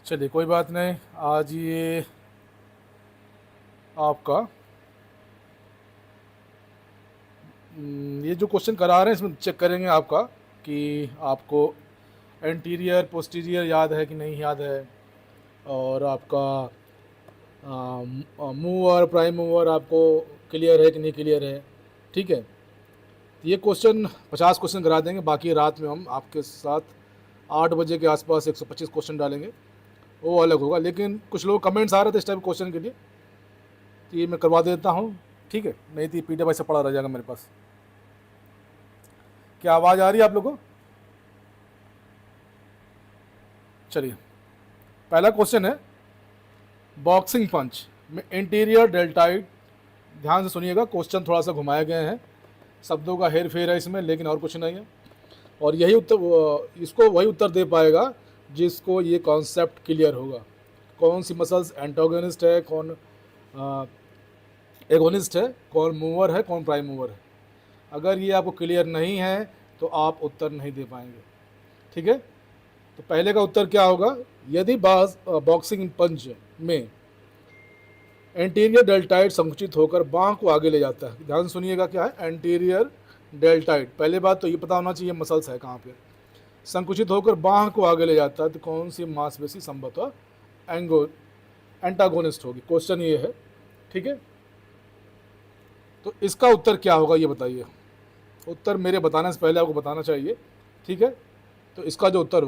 चलिए कोई बात नहीं। आज ये आपका ये जो क्वेश्चन करा रहे हैं इसमें चेक करेंगे आपका कि आपको एंटीरियर पोस्टीरियर याद है कि नहीं याद है, और आपका मूवर प्राइम मूवर आपको क्लियर है कि नहीं क्लियर है। ठीक है, तो ये क्वेश्चन 50 क्वेश्चन करा देंगे, बाकी रात में हम आपके साथ 8 बजे के आसपास 125 क्वेश्चन डालेंगे, वो अलग होगा। लेकिन कुछ लोग कमेंट्स आ रहे थे इस टाइप क्वेश्चन के लिए, तो ये मैं करवा देता हूँ। ठीक है, नहीं तो पीडीएफ से पड़ा रह जाएगा मेरे पास। क्या आवाज़ आ रही है आप लोगों को? चलिए, पहला क्वेश्चन है बॉक्सिंग पंच में इंटीरियर डेल्टाइड। ध्यान से सुनिएगा, क्वेश्चन थोड़ा सा घुमाए गए हैं, शब्दों का हेर फेर है इसमें, लेकिन और कुछ नहीं है। और यही उत्तर, इसको वही उत्तर दे पाएगा जिसको ये कॉन्सेप्ट क्लियर होगा। कौन सी मसल्स एंटागोनिस्ट है, कौन एगोनिस्ट है, कौन मूवर है, कौन प्राइम मूवर है। अगर ये आपको क्लियर नहीं है तो आप उत्तर नहीं दे पाएंगे। ठीक है, तो पहले का उत्तर क्या होगा? यदि बॉक्सिंग पंच में एंटीरियर डेल्टाइड संकुचित होकर बांह को आगे ले जाता है। ध्यान सुनिएगा, क्या है एंटीरियर डेल्टाइड? पहले बात तो ये पता होना चाहिए मसल्स है कहाँ पे। संकुचित होकर बांह को आगे ले जाता है तो कौन सी मांसपेशी संभवतः एंटागोनिस्ट होगी? क्वेश्चन ये है। ठीक है, तो इसका उत्तर क्या होगा ये बताइए। उत्तर मेरे बताने से पहले आपको बताना चाहिए। ठीक है, तो इसका जो उत्तर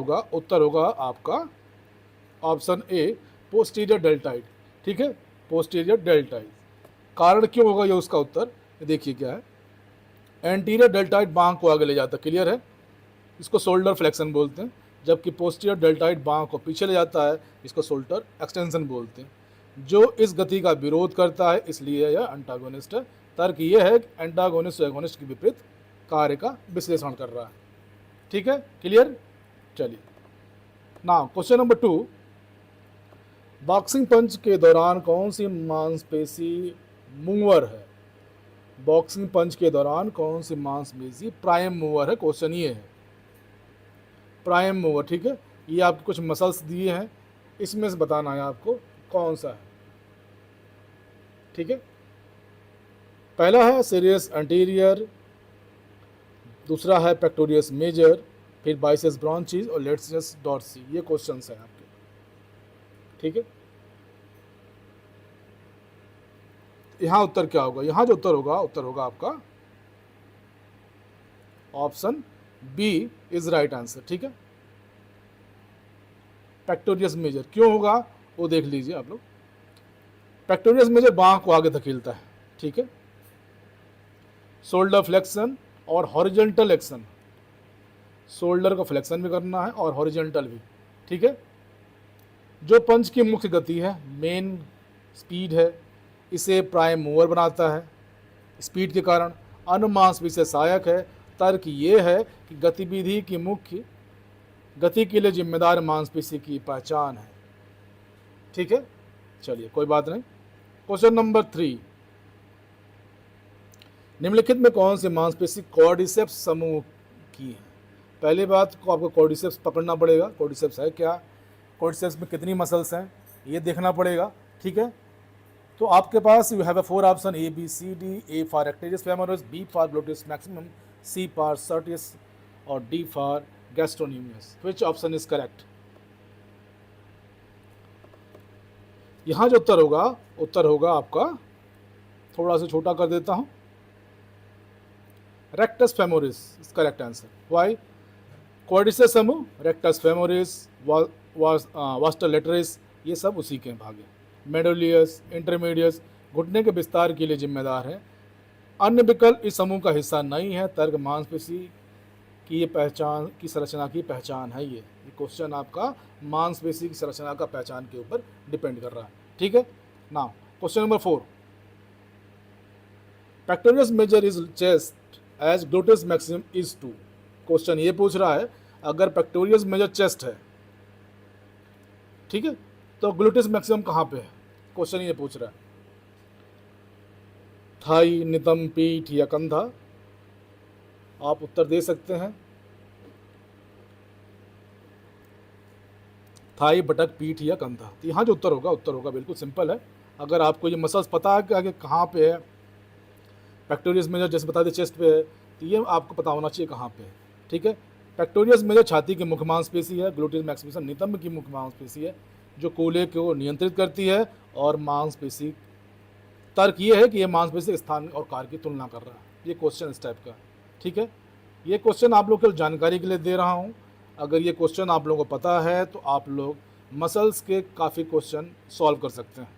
होगा आपका ऑप्शन ए, पोस्टीरियर डेल्टाइड। ठीक है, पोस्टीरियर डेल्टाइड। कारण क्यों होगा ये उसका उत्तर? देखिए क्या है, एंटीरियर डेल्टाइड बांह को आगे ले जाता है, क्लियर है, इसको शोल्डर फ्लेक्शन बोलते हैं। जबकि पोस्टीरियर डेल्टाइड बांह को पीछे ले जाता है, इसको शोल्डर एक्सटेंशन बोलते हैं। जो इस गति का विरोध करता है, इसलिए यह एंटागोनिस्ट है। तर्क ये है कि एंटागोनिस्ट एगोनिस्ट के विपरीत कार्य का विश्लेषण कर रहा है। ठीक है, क्लियर? चलिए, नाउ क्वेश्चन नंबर 2, बॉक्सिंग पंच के दौरान कौन सी मांसपेशी मूवर है? बॉक्सिंग पंच के दौरान कौन सी मांसपेशी प्राइम मूवर है? क्वेश्चन ये है, प्राइम मूवर। ठीक है, ये आपको कुछ मसल्स दिए हैं, इसमें से बताना है आपको कौन सा है। ठीक है, पहला है सीरियस एंटीरियर, दूसरा है पेक्टोरियस मेजर, फिर बाइसेप्स ब्रांचीज और लेट्सियस डॉर्सी। ये क्वेश्चंस हैं आपके। ठीक है, यहाँ उत्तर क्या होगा? यहाँ जो उत्तर होगा आपका option B is right answer. ठीक है, पेक्टोरियस मेजर क्यों होगा वो देख लीजिए आप लोग। पेक्टोरियस मेजर बांह को आगे धकेलता है। ठीक है, शोल्डर फ्लेक्शन और हॉरिजॉन्टल एक्शन, शोल्डर का फ्लेक्शन भी करना है और हॉरिजॉन्टल भी। ठीक है, जो पंच की मुख्य गति है, मेन स्पीड है, इसे प्राइम मूवर बनाता है। स्पीड के कारण अन्य मांसपेशी से सहायक है। तर्क ये है कि गतिविधि की मुख्य गति के लिए जिम्मेदार मांसपेशी की पहचान है। ठीक है, चलिए कोई बात नहीं। क्वेश्चन नंबर 3, निम्नलिखित में कौन सी मांसपेशी कॉर्डिसेप्स समूह की है? पहली बात को आपको कॉर्डिसेप्स पकड़ना पड़ेगा, कॉर्डिसेप्स है क्या, कॉर्डिसेप्स में कितनी मसल्स हैं ये देखना पड़ेगा। ठीक है, तो आपके पास you have a 4 option A B C D. A for rectus femoris, B for gluteus maximum, C for sartorius और D for gastrocnemius. Which option is correct? यहाँ जो उत्तर होगा आपका, थोड़ा सा छोटा कर देता हूँ, rectus femoris is correct answer. Why? Quadriceps समूह, रेक्टस फेमोरिस, वास्टर लेटरिस, ये सब उसी के भाग हैं। मेडोलियस, इंटरमीडियस घुटने के विस्तार के लिए जिम्मेदार है। अन्य विकल्प इस समूह का हिस्सा नहीं है। तर्क मांसपेशी की पहचान की संरचना की पहचान है। ये क्वेश्चन आपका मांसपेशी की संरचना का पहचान के ऊपर डिपेंड कर रहा है। ठीक है, now question number 4, pectoralis major is chest as gluteus maximum is to. Question ये पूछ रहा है, अगर पेक्टोरियस मेजर चेस्ट है, ठीक है, तो ग्लूटिस मैक्सिमम कहाँ पे है? क्वेश्चन ये पूछ रहा है। थाई, नितंब, पीठ या कंधा? आप उत्तर दे सकते हैं। थाई, बटक, पीठ या कंधा। तो यहाँ जो उत्तर होगा बिल्कुल सिंपल है। अगर आपको ये मसल्स पता है कि आगे कहाँ पे है, पेक्टोरियस मेजर जैसे बता दें चेस्ट पे है, तो ये आपको पता होना चाहिए कहाँ पे है। ठीक है, पेक्टोरियस मेजर छाती की मुख्य मांसपेशी है, ग्लूटियस मैक्सिमस नितंब की मुख्य मांसपेशी है जो कूल्हे को नियंत्रित करती है, और मांसपेशी, तर्क ये है कि ये मांसपेशी स्थान और कार्य की तुलना कर रहा है। ये क्वेश्चन इस टाइप का। ठीक है, ये क्वेश्चन आप लोग को जानकारी के लिए दे रहा हूँ। अगर ये क्वेश्चन आप लोगों को पता है तो आप लोग मसल्स के काफ़ी क्वेश्चन सॉल्व कर सकते हैं।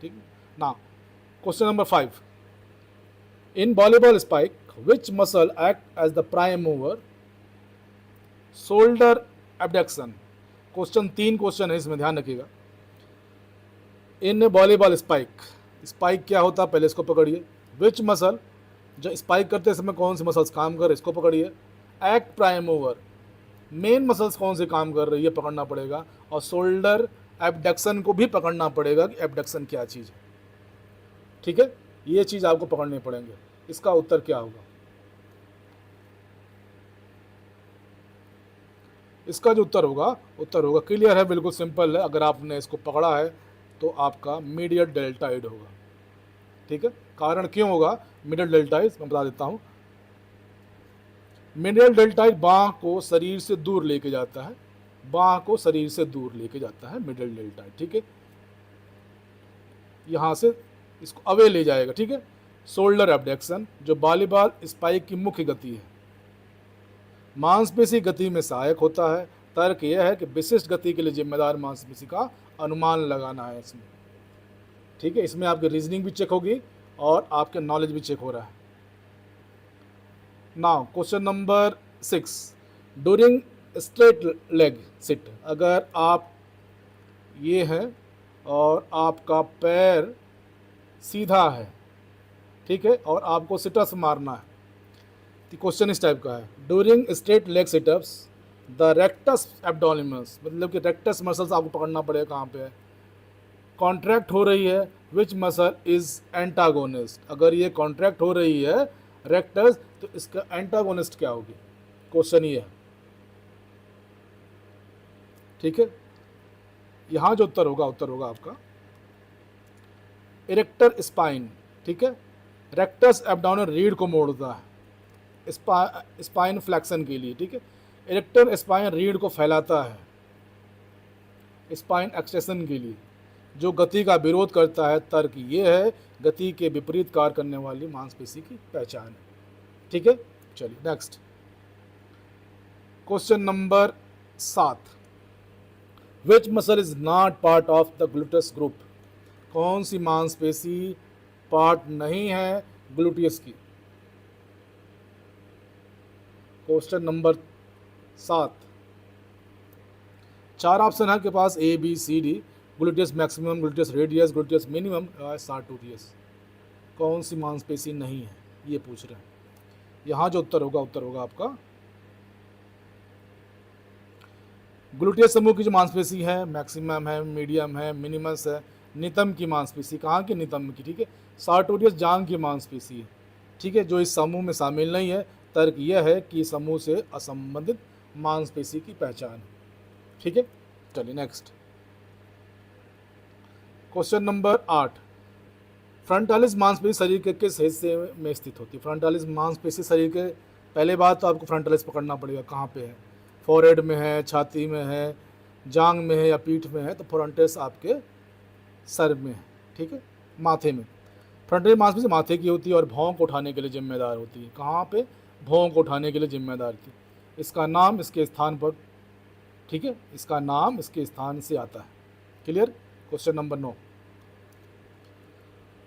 ठीक ना। Question number 5, in volleyball spike which muscle act as the prime mover? Shoulder abduction. Question 3 question है इसमें, ध्यान रखिएगा। इन वॉलीबॉल स्पाइक, स्पाइक क्या होता है पहले इसको पकड़िए। विच मसल, जो स्पाइक करते समय कौन सी मसल्स काम कर रहे इसको पकड़िए। Act prime mover, main muscles कौन से काम कर रही है पकड़ना पड़ेगा। और शोल्डर एबडक्शन को भी पकड़ना पड़ेगा कि एबडक्शन क्या चीज़ है। ठीक है, ये चीज़ आपको पकड़ने पड़ेंगे। इसका उत्तर क्या होगा? इसका जो उत्तर होगा क्लियर है, बिल्कुल सिंपल है। अगर आपने इसको पकड़ा है तो आपका मीडियल डेल्टाइड होगा। ठीक है, कारण क्यों होगा मीडियल डेल्टाइड, मैं बता देता हूँ। मीडियल डेल्टाइड बाँह को शरीर से दूर लेके जाता है, बाँह को शरीर से दूर लेके जाता है मीडियल डेल्टाइड। ठीक है, यहाँ से इसको अवे ले जाएगा। ठीक है, शोल्डर एबडक्शन जो वॉलीबॉल स्पाइक की मुख्य गति है, मांसपेशी गति में सहायक होता है। तर्क यह है कि विशिष्ट गति के लिए जिम्मेदार मांसपेशी का अनुमान लगाना है इसमें। ठीक है, इसमें आपकी रीजनिंग भी चेक होगी और आपके नॉलेज भी चेक हो रहा है। Now question number 6, during straight leg sit, अगर आप ये हैं और आपका पैर सीधा है, ठीक है, और आपको सिटअप्स मारना है, तो क्वेश्चन इस टाइप का है। During straight leg sit-ups the rectus abdominis, मतलब कि रेक्टस मसल्स आपको पकड़ना पड़ेगा कहाँ पे है, कॉन्ट्रैक्ट हो रही है। विच मसल इज एंटागोनिस्ट, अगर ये कॉन्ट्रैक्ट हो रही है रेक्टस तो इसका एंटागोनिस्ट क्या होगी, क्वेश्चन ये है। ठीक है, यहाँ जो उत्तर होगा आपका इरेक्टर स्पाइन। ठीक है, रेक्टस एब्डोमिनल रीढ़ को मोड़ता है स्पाइन फ्लेक्शन के लिए। ठीक है, इरेक्टर स्पाइन रीढ़ को फैलाता है स्पाइन एक्सटेंशन के लिए, जो गति का विरोध करता है। तर्क ये है गति के विपरीत कार्य करने वाली मांसपेशी की पहचान है। ठीक है, चलिए next question number 7, which muscle is not part of the gluteus group, कौन सी मांसपेशी पार्ट नहीं है ग्लूटियस की। क्वेश्चन नंबर 7, 4 ऑप्शन है आपके पास A B C D, gluteus maximum, gluteus radius, gluteus minimum, sartorius. कौन सी मांसपेशी नहीं है ये पूछ रहे हैं। यहाँ जो उत्तर होगा आपका ग्लूटियस समूह की जो मांसपेशी है मैक्सिमम है, मीडियम है, मिनिमस है, नितंब की मांसपेशी, कहाँ की नितंब की। ठीक है, सार्टोरियस जांघ की मांसपेशी है। ठीक है, जो इस समूह में शामिल नहीं है। तर्क यह है कि समूह से असंबंधित मांसपेशी की पहचान है। ठीक है, चलिए नेक्स्ट क्वेश्चन नंबर 8, फ्रंटालिस मांसपेशी शरीर के किस हिस्से में स्थित होती है। फ्रंटालिस मांसपेशी शरीर के, पहले बात तो आपको फ्रंटालिस पकड़ना पड़ेगा कहाँ पे है, फोरहेड में है, छाती में है, जांघ में है या पीठ में है। तो फ्रंटालिस आपके सर में है। ठीक है, माथे में। फ्रंटालिस मांसपेशी माथे की होती है और भौं को उठाने के लिए जिम्मेदार होती है। कहाँ पे, भौं को उठाने के लिए जिम्मेदार थी। इसका नाम इसके स्थान पर, ठीक है, इसका नाम इसके स्थान से आता है। Clear. Question number 9,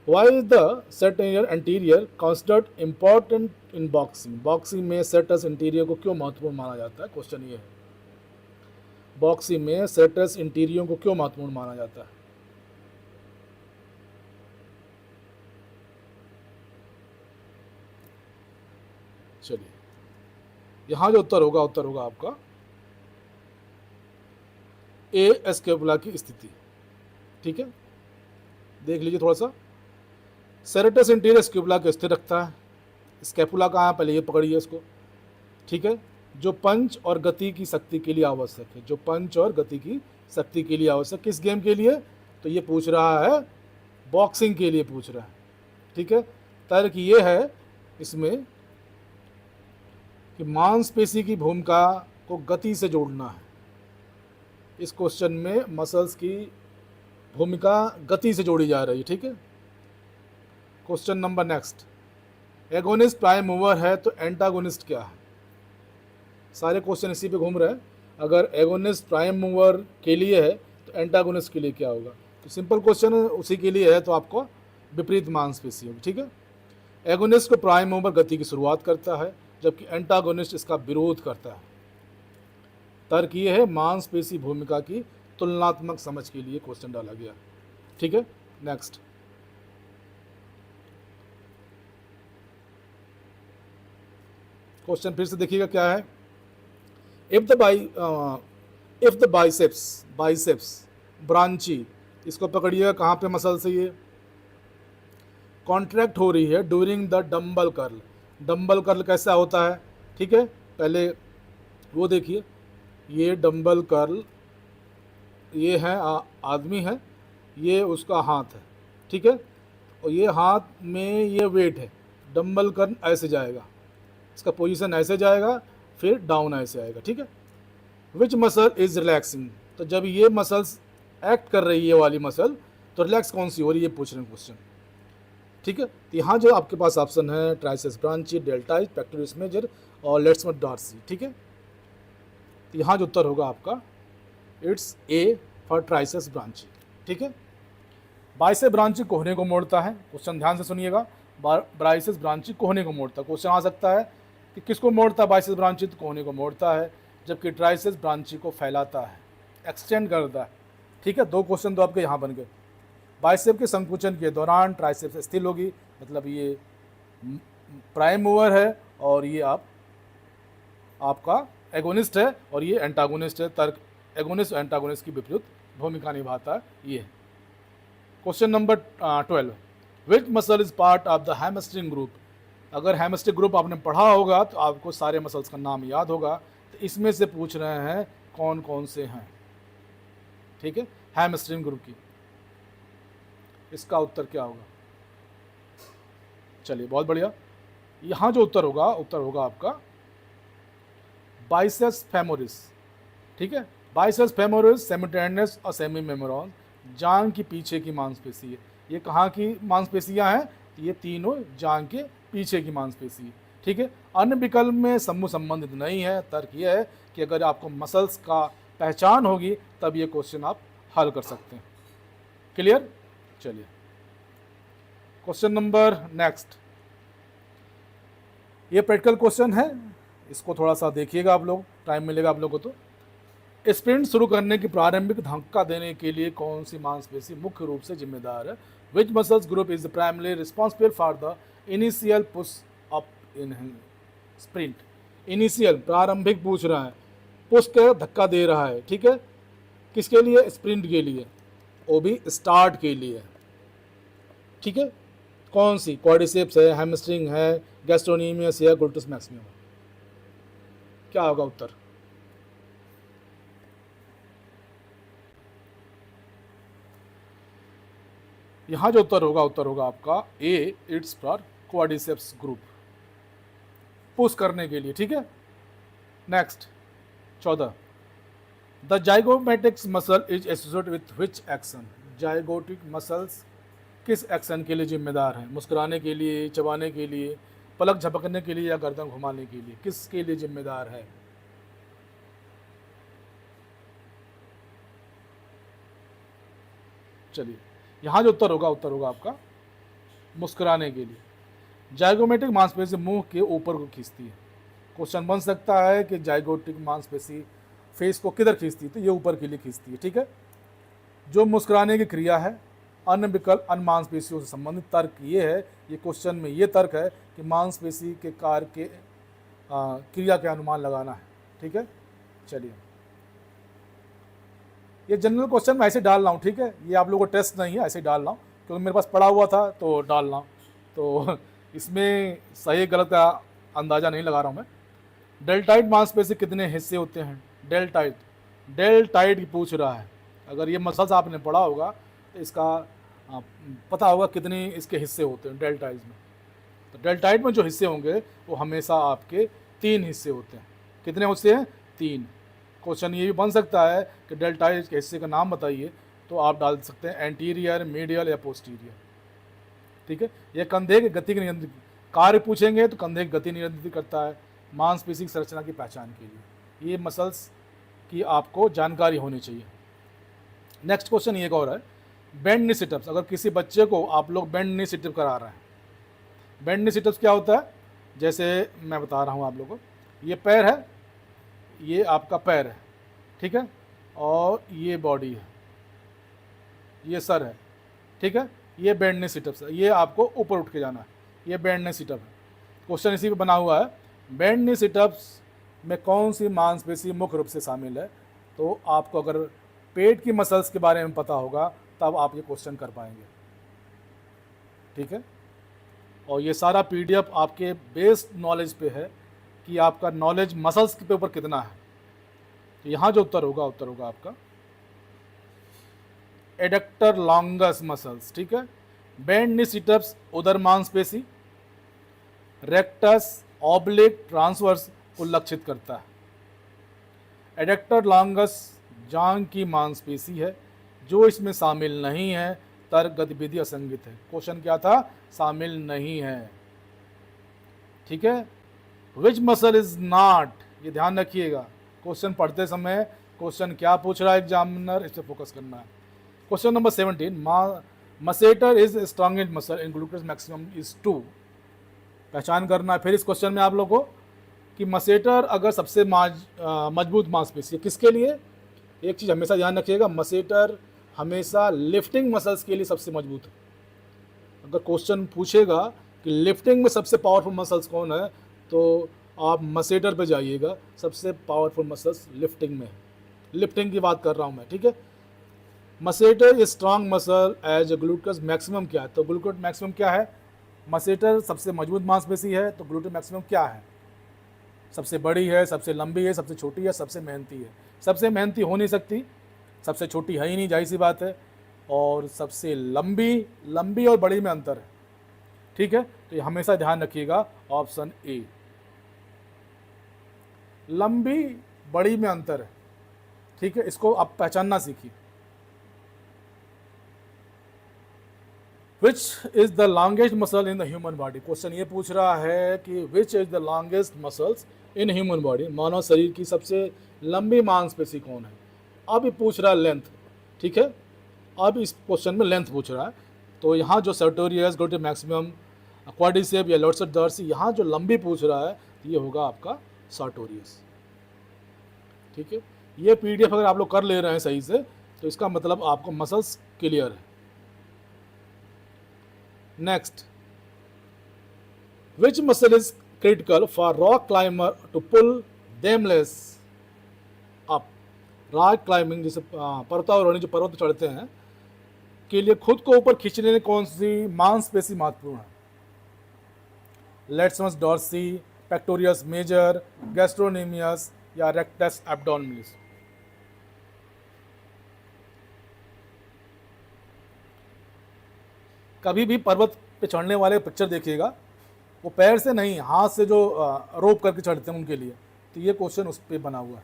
why is the serratus anterior considered important in boxing, boxing में सेटस इंटीरियर को क्यों महत्वपूर्ण माना जाता है। क्वेश्चन ये है, बॉक्सिंग में सेटस इंटीरियर को क्यों महत्वपूर्ण माना जाता है। चलिए, यहाँ जो उत्तर होगा आपका ए स्कैपुला की स्थिति। ठीक है, देख लीजिए थोड़ा सा। सेरेटस इंटीरियर स्कैपुला को स्थिर रखता है। स्कैपुला कहाँ है, पहले ये पकड़िए इसको। ठीक है, जो पंच और गति की शक्ति के लिए आवश्यक है, जो पंच और गति की शक्ति के लिए आवश्यक, किस गेम के लिए? तो ये पूछ रहा है बॉक्सिंग के लिए पूछ रहा है, ठीक है। तर्क ये है इसमें कि मांसपेशी की भूमिका को गति से जोड़ना है। इस क्वेश्चन में मसल्स की भूमिका गति से जोड़ी जा रही है, ठीक है। Question number next, agonist prime mover है तो एंटागोनिस्ट क्या है? सारे क्वेश्चन इसी पे घूम रहे हैं। अगर एगोनिस्ट प्राइम मूवर के लिए है तो एंटागोनिस्ट के लिए क्या होगा? तो सिंपल क्वेश्चन उसी के लिए है, तो आपको विपरीत मांसपेशी होगी, ठीक है। एगोनिस्ट को प्राइम मूवर गति की शुरुआत करता है, जबकि एंटागोनिस्ट इसका विरोध करता है। तर्क ये है मांसपेशी भूमिका की तुलनात्मक समझ के लिए क्वेश्चन डाला गया, ठीक है। नेक्स्ट, क्वेश्चन फिर से देखिएगा क्या है। इफ द बाइसेप्स ब्रांची, इसको पकड़िएगा, कहाँ पे मसल से ये कॉन्ट्रैक्ट हो रही है during the dumbbell curl. Dumbbell curl कैसा होता है, ठीक है। पहले वो देखिए, ये डंबल कर्ल, ये है आदमी है, ये उसका हाथ है, ठीक है। और ये हाथ में ये वेट है, डंबल कर्ल ऐसे जाएगा, इसका पोजीशन ऐसे जाएगा, फिर डाउन ऐसे आएगा, ठीक है। विच मसल इज रिलैक्सिंग, तो जब ये मसल्स एक्ट कर रही है, ये वाली मसल, तो रिलैक्स कौन सी हो रही है, ये पूछ रहे हैं क्वेश्चन, ठीक है। तो यहाँ जो आपके पास ऑप्शन है ट्राइसेप्स ब्रांची, डेल्टाइज, पेक्टोरिस मेजर और लेट्समस डॉर्सी, ठीक है। तो यहाँ जो उत्तर होगा आपका, इट्स ए फॉर ट्राइसेप्स ब्रांची, ठीक है। बाइसेप्स ब्रांची कोहने को मोड़ता है, क्वेश्चन ध्यान से सुनिएगा। बाइसेप्स ब्रांची कोहने को मोड़ता है, क्वेश्चन आ सकता है कि किसको मोड़ता है बाइसेप्स ब्रांची, तो कोहने को मोड़ता है, जबकि ट्राइसेप्स ब्रांची को फैलाता है, एक्सटेंड करता है, ठीक है। दो क्वेश्चन तो आपके यहाँ बन गए। बाइसेप के संकुचन के दौरान ट्राइसेप्स स्थिर होगी, मतलब ये प्राइम मूवर है और ये आपका एगोनिस्ट है और ये एंटागोनिस्ट है। तर्क एगोनिस्ट और एंटागोनिस्ट की विपरीत भूमिका निभाता है ये। Question number 12, which muscle is part of the hamstring group. अगर हैमस्ट्रिंग ग्रुप आपने पढ़ा होगा तो आपको सारे मसल्स का नाम याद होगा, तो इसमें से पूछ रहे हैं कौन कौन से हैं, ठीक है, हैमस्ट्रिंग ग्रुप की। इसका उत्तर क्या होगा? चलिए, बहुत बढ़िया। यहाँ जो उत्तर होगा आपका बाइसेप्स फेमोरिस, ठीक है। बाइसेप्स फेमोरिस सेमिटेंडस और सेमी मेमोरॉन जांघ की पीछे की मांसपेशी है। ये कहाँ की मांसपेशियाँ हैं? ये तीनों जांघ के पीछे की मांसपेशी है, ठीक है। अन्य विकल्प में समूह संबंधित नहीं है। तर्क यह है कि अगर आपको मसल्स का पहचान होगी तब ये क्वेश्चन आप हल कर सकते हैं। क्लियर? चलिए, क्वेश्चन नंबर नेक्स्ट, ये प्रैक्टिकल क्वेश्चन है, इसको थोड़ा सा देखिएगा आप लोग, टाइम मिलेगा आप लोगों को। तो स्प्रिंट शुरू करने की प्रारंभिक धक्का देने के लिए कौन सी मांसपेशी मुख्य रूप से जिम्मेदार है? Which muscles group is primary responsible for the initial push up in sprint. Initial, प्रारंभिक पूछ रहा है, पुश का धक्का दे रहा है, ठीक है। किसके लिए? स्प्रिंट के लिए, वो भी स्टार्ट के लिए, ठीक है। कौन सी? क्वाड्रिसेप्स है, हैमस्ट्रिंग है, गैस्ट्रोनीमियस है, ग्लूटस मैक्सिमम। क्या होगा उत्तर? यहां जो उत्तर होगा आपका A, it's for quadriceps group, push करने के लिए, ठीक है। Next 14, the zygomaticus muscle is associated with which action. Zygomatic muscles किस एक्शन के लिए जिम्मेदार हैं? मुस्कुराने के लिए, चबाने के लिए, पलक झपकने के लिए या गर्दन घुमाने के लिए, किसके लिए जिम्मेदार है? चलिए, यहाँ जो उत्तर होगा आपका मुस्कुराने के लिए। जाइगोमेटिक मांसपेशी मुंह के ऊपर को खींचती है। क्वेश्चन बन सकता है कि जाइगोटिक मांसपेशी फेस को किधर खींचती है? तो ये ऊपर के लिए खींचती है, ठीक है। जो मुस्कुराने की क्रिया है, अन्य विकल्प अन्य मांसपेशियों से संबंधित। तर्क ये है, ये क्वेश्चन में ये तर्क है कि मांसपेशी के कार्य के क्रिया के अनुमान लगाना है, ठीक है। चलिए, ये जनरल क्वेश्चन मैं ऐसे डाल रहा हूँ, ठीक है, ये आप लोगों को टेस्ट नहीं है, ऐसे डाल रहा हूँ क्योंकि मेरे पास पढ़ा हुआ था तो डाल रहा हूँ, तो इसमें सही गलत का अंदाज़ा नहीं लगा रहा हूँ मैं। डेल्टाइड मांसपेशी कितने हिस्से होते हैं? डेल्टाइड, डेल्टाइड पूछ रहा है। अगर ये मसल्स आपने पढ़ा होगा तो इसका पता होगा कितने इसके हिस्से होते हैं डेल्टाइड्स में। तो डेल्टाइड में जो हिस्से होंगे वो हमेशा आपके 3 हिस्से होते हैं। कितने हिस्से हैं? 3। क्वेश्चन ये भी बन सकता है कि डेल्टाइड के हिस्से का नाम बताइए, तो आप डाल सकते हैं एंटीरियर, मीडियल या पोस्टीरियर। ठीक है, यह कंधे की गति के नियंत्रित कार्य पूछेंगे तो कंधे की गति नियंत्रित करता है मांसपेशी की संरचना की पहचान के लिए। ये मसल्स की आपको जानकारी होनी चाहिए। नेक्स्ट क्वेश्चन ये एक और है, बेंड नी सिटअप्स। अगर किसी बच्चे को आप लोग बेंड नी सिटअप करा रहे हैं, बेंड नी सिटअप्स क्या होता है? जैसे मैं बता रहा हूँ आप लोगों को, ये पैर है, ये आपका पैर है, ठीक है, और ये बॉडी है, ये सर है, ठीक है, ये बेंड नी सिटअप्स है। ये आपको ऊपर उठ के जाना है, ये बेंड नी सिटअप है। क्वेश्चन इसी पे बना हुआ है, बेंड नी सिटअप्स में कौन सी मांसपेशी मुख्य रूप से शामिल है? तो आपको अगर पेट की मसल्स के बारे में पता होगा तब आप ये क्वेश्चन कर पाएंगे। ठीक है, और ये सारा पीडीएफ आपके बेस्ड नॉलेज पे है कि आपका नॉलेज मसल्स के ऊपर कितना है। तो यहाँ जो उत्तर होगा आपका एडक्टर लॉन्गस मसल्स। ठीक है, बेंड नी सिटअप्स उदर मांसपेशी, रेक्टस ऑब्लिक ट्रांसवर्स को लक्षित करता है। एडक्टर लॉन्गस जांघ की मांसपेशी है, जो इसमें शामिल नहीं है तर्क गतिविधि असंगत है। क्वेश्चन क्या था? शामिल नहीं है। ठीक है, विच मसल इज नॉट, ये ध्यान रखिएगा क्वेश्चन पढ़ते समय क्वेश्चन क्या पूछ रहा है एग्जामिनर, इस पर फोकस करना है। Question number 17, masseter is strongest muscle in gluteus maximum is 2। पहचान करना है फिर इस क्वेश्चन में आप लोगों को कि मसेटर अगर सबसे मजबूत मांसपेशी है किसके लिए? एक चीज़ हमेशा ध्यान रखिएगा, मसेटर हमेशा लिफ्टिंग मसल्स के लिए सबसे मजबूत है। अगर क्वेश्चन पूछेगा कि लिफ्टिंग में सबसे पावरफुल मसल्स कौन है, तो आप मसेटर पे जाइएगा, सबसे पावरफुल मसल्स लिफ्टिंग में है। लिफ्टिंग की बात कर रहा हूँ मैं। ठीक है, masseter is strong muscle as gluteus maximum क्या है? तो ग्लूकोज मैक्सिमम क्या है? मसेटर सबसे मजबूत मांसपेशी है, तो ग्लूकोज मैक्सिमम क्या है? सबसे बड़ी है, सबसे लंबी है, सबसे छोटी है, सबसे मेहनती है? सबसे मेहनती हो नहीं सकती, सबसे छोटी है ही नहीं, जाहिर सी बात है, और सबसे लंबी और बड़ी में अंतर है। ठीक है, तो ये हमेशा ध्यान रखिएगा, ऑप्शन ए, लंबी बड़ी में अंतर है। ठीक है, इसको आप पहचानना सीखिए। Which is the longest muscle in the human body? Question ये पूछ रहा है कि which is the longest muscles in human body, मानव शरीर की सबसे लंबी मांसपेशी कौन है? अब ये पूछ रहा है लेंथ। ठीक है, अब इस क्वेश्चन में लेंथ पूछ रहा है, तो यहाँ जो सर्टोरियस, ग्लूटेड मैक्सिमम, क्वाड्रिसेप या लॉर्सेट डॉर्सी, यहाँ जो लंबी पूछ रहा है ये होगा आपका sartorius। ठीक है, ये पीडीएफ अगर आप लोग कर ले रहे हैं सही से तो इसका मतलब आपको मसल्स क्लियर है। Next, which muscle is critical for rock climber to pull themselves up? Rock climbing जैसे पर्वतारोहणी जो पर्वत चढ़ते हैं के लिए खुद को ऊपर खींचने में कौन सी मांसपेशी महत्वपूर्ण है? लेट्समस डॉर्सी, पेक्टोरियस मेजर, गैस्ट्रोनेमियस या रेक्टस एब्डोमिनलिस? कभी भी पर्वत पे चढ़ने वाले पिक्चर देखिएगा, वो पैर से नहीं हाथ से जो रोप करके चढ़ते हैं उनके लिए, तो ये क्वेश्चन उस पर बना हुआ है।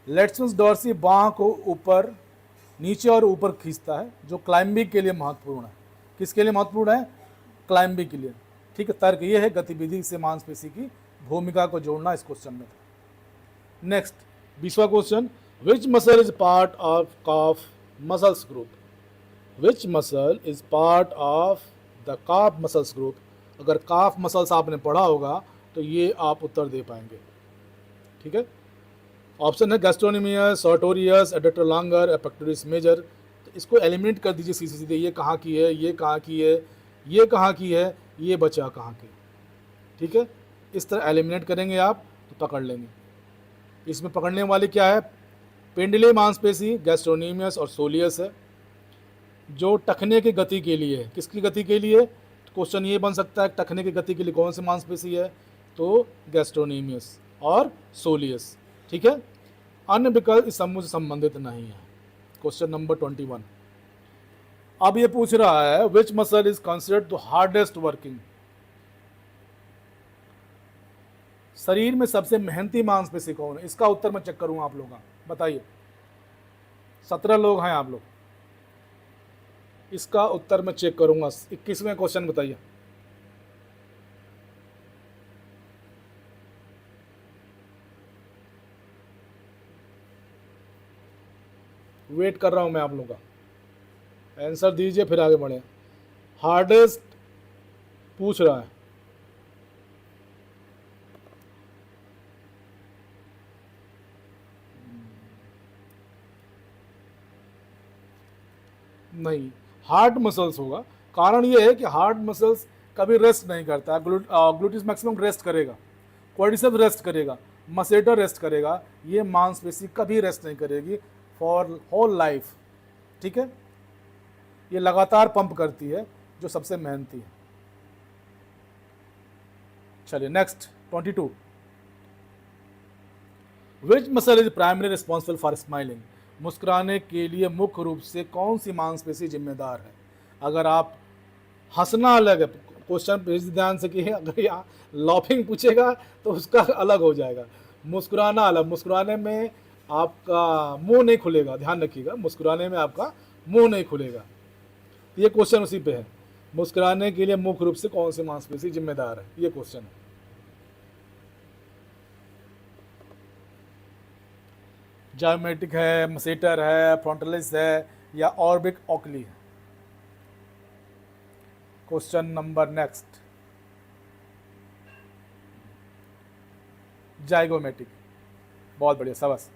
लेट्समस डॉर्सी बाँह को ऊपर, नीचे और ऊपर खींचता है, जो क्लाइंबिंग के लिए महत्वपूर्ण है। किसके लिए महत्वपूर्ण है? क्लाइंबिंग के लिए। ठीक है, तर्क ये है गतिविधि से मांसपेशी की भूमिका को जोड़ना इस क्वेश्चन में था। नेक्स्ट, 20वां question, which muscle is part of calf muscles group? Which muscle is part of the calf muscles group? अगर काफ मसल्स आपने पढ़ा होगा तो ये आप उत्तर दे पाएंगे। ठीक है, ऑप्शन है gastrocnemius, sartorius, adductor longus, pectoralis major. तो इसको एलिमिनेट कर दीजिए सीधे सीधे, ये कहाँ की है, ये कहाँ की है, ये कहाँ की है, ये बचा कहाँ की। ठीक है, इस तरह एलिमिनेट करेंगे आप तो पकड़ लेंगे। इसमें पकड़ने वाले क्या है? पेंडिले मांसपेशी, गैस्ट्रोनेमियस और सोलियस है, जो टखने की गति के लिए है। किसकी गति के लिए? तो क्वेश्चन ये बन सकता है टखने की गति के लिए कौन सी मांसपेशी है? तो गैस्ट्रोनेमियस। और सोलियस। ठीक है, अन्य विकल्प इस समूह से संबंधित नहीं है। Question number 21। अब ये पूछ रहा है which muscle is considered the hardest working. शरीर में सबसे मेहनती मांसपेशी कौन है? इसका उत्तर मैं चेक करूंगा आप लोगों का, बताइए। 17 लोग हैं आप लोग, इसका उत्तर मैं चेक करूंगा। 21वें क्वेश्चन बताइए। वेट कर रहा हूं मैं आप लोगों का, आंसर दीजिए फिर आगे बढ़े। हार्डेस्ट पूछ रहा है। नहीं, हार्ट मसल्स होगा। कारण ये है कि हार्ट मसल्स कभी रेस्ट नहीं करता। ग्लूटिस मैक्सिमम रेस्ट करेगा, क्वाड्रिसेप्स रेस्ट करेगा, मसेटर रेस्ट करेगा, ये मांसपेशी कभी रेस्ट नहीं करेगी फॉर होल लाइफ। ठीक है, ये लगातार पंप करती है, जो सबसे मेहनती है। चलिए next 22। Which muscle is primary responsible for smiling. मुस्कुराने के लिए मुख्य रूप से कौन सी मांसपेशी जिम्मेदार है? अगर आप हंसना अलग है, क्वेश्चन भेज ध्यान से कि अगर यहाँ लॉफिंग पूछेगा तो उसका अलग हो जाएगा, मुस्कुराना अलग। मुस्कुराने में आपका मुंह नहीं खुलेगा, ध्यान रखिएगा, मुस्कुराने में आपका मुंह नहीं खुलेगा। ये क्वेश्चन उसी पे है, मुस्कुराने के लिए मुख्य रूप से कौन सी मांसपेशी जिम्मेदार है, ये क्वेश्चन है। जायोमेट्रिक है, मसेटर है, फ्रंटलिस है, या ऑर्बिक ऑकली है? Question number next, zygomatic. बहुत बढ़िया, शाबाश।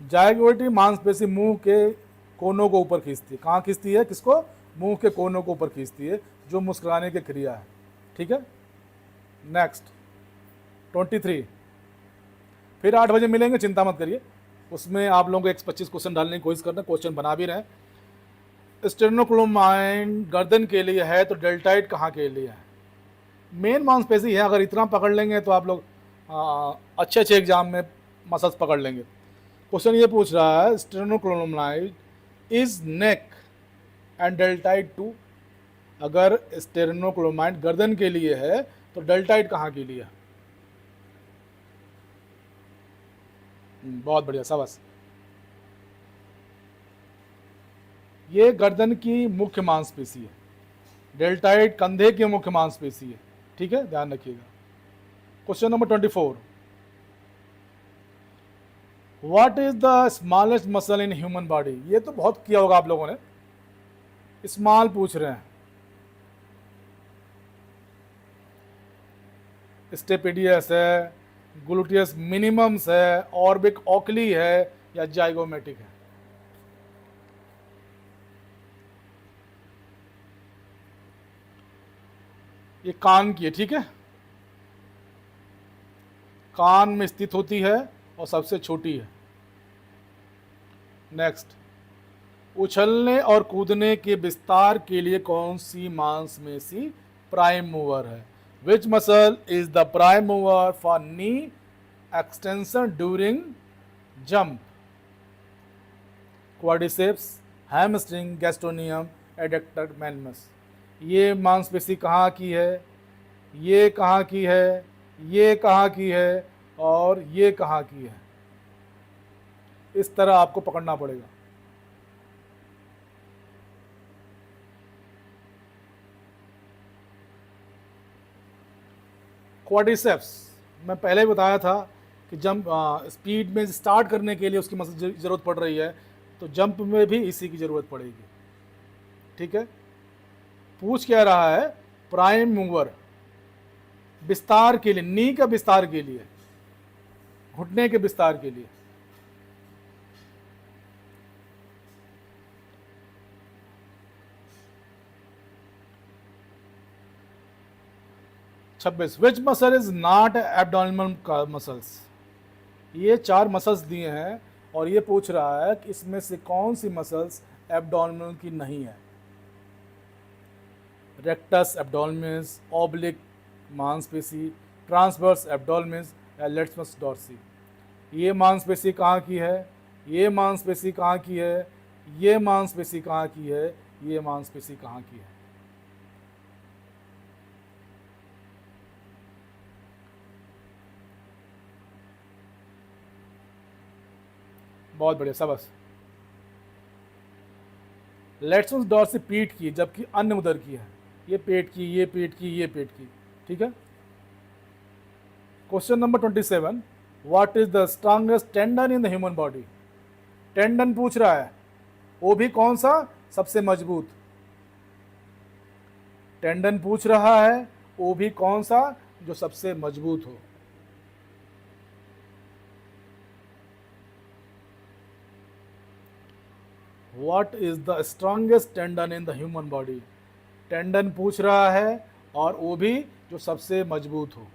जाइगोमेटिक मांसपेशी मुंह के कोनों को ऊपर खींचती है। कहाँ खींचती है? किसको? मुंह के कोनों को ऊपर खींचती है, जो मुस्कुराने की क्रिया है। ठीक है, नेक्स्ट 23। फिर 8 बजे मिलेंगे, चिंता मत करिए, उसमें आप लोगों को 25 क्वेश्चन डालने की कोशिश करना, क्वेश्चन बना भी रहे हैं। स्टेर्नोक्लोमाइन गर्दन के लिए है, तो डेल्टाइड कहाँ के लिए है? मेन मांसपेशी है, अगर इतना पकड़ लेंगे तो आप लोग अच्छे अच्छे एग्जाम में मसल्स पकड़ लेंगे। क्वेश्चन ये पूछ रहा है sternocleidomastoid is neck and deltoid to. अगर स्टेर्नोक्लोमाइन गर्दन के लिए है तो डेल्टाइड कहाँ के लिए है? बहुत बढ़िया, शाबाश। ये गर्दन की मुख्य मांसपेशी है, डेल्टाइड कंधे की मुख्य मांसपेशी है। ठीक है, ध्यान रखिएगा। Question number 24। What is the smallest muscle in human body? ये तो बहुत किया होगा आप लोगों ने, स्मॉल पूछ रहे हैं। स्टेपिडियस है, ग्लूटियस मिनिमम्स है, ऑर्बिक ऑकली है, या जाइगोमेटिक है? ये कान की है। ठीक है, कान में स्थित होती है और सबसे छोटी है। नेक्स्ट, उछलने और कूदने के विस्तार के लिए कौन सी मांसपेशी प्राइम मूवर है? Which muscle is the prime mover for knee extension during jump? Quadriceps, hamstring, gastrocnemius, adductor magnus. ये मांसपेशी कहाँ की है? ये कहाँ की है? ये कहाँ की है? और ये कहाँ की है? इस तरह आपको पकड़ना पड़ेगा। क्वाड्रिसेप्स मैं पहले ही बताया था कि जंप स्पीड में स्टार्ट करने के लिए उसकी मसल ज़रूरत पड़ रही है, तो जंप में भी इसी की ज़रूरत पड़ेगी। ठीक है, पूछ क्या रहा है? प्राइम मूवर, विस्तार के लिए, नी का विस्तार के लिए, घुटने के विस्तार के लिए। छब्बीस, विच muscle is not abdominal muscles? ये 4 मसल्स दिए हैं और ये पूछ रहा है कि इसमें से कौन सी मसल्स एब्डोमिनल की नहीं है। रेक्टस एब्डोमिनस, ऑब्लिक मांसपेशी, ट्रांसवर्स एब्डोमिनस, या लेट्समस डॉर्सी। ये मांसपेशी कहाँ की है, ये मांसपेशी कहाँ की है, ये मांसपेशी कहाँ की है, ये मांसपेशी कहाँ की है। बहुत बढ़िया, शाबाश। लेट्समस डॉर्सी पीठ की, जबकि अन्य उदर की है। ये पेट की, ये पेट की, ये पेट की। ठीक है। Question number 27, what is the strongest tendon in the human body. Tendon पूछ रहा है, वो भी कौन सा, सबसे मजबूत। टेंडन पूछ रहा है, वो भी कौन सा, जो सबसे मजबूत हो। What is the strongest tendon in the human body. Tendon पूछ रहा है, और वो भी जो सबसे मजबूत हो।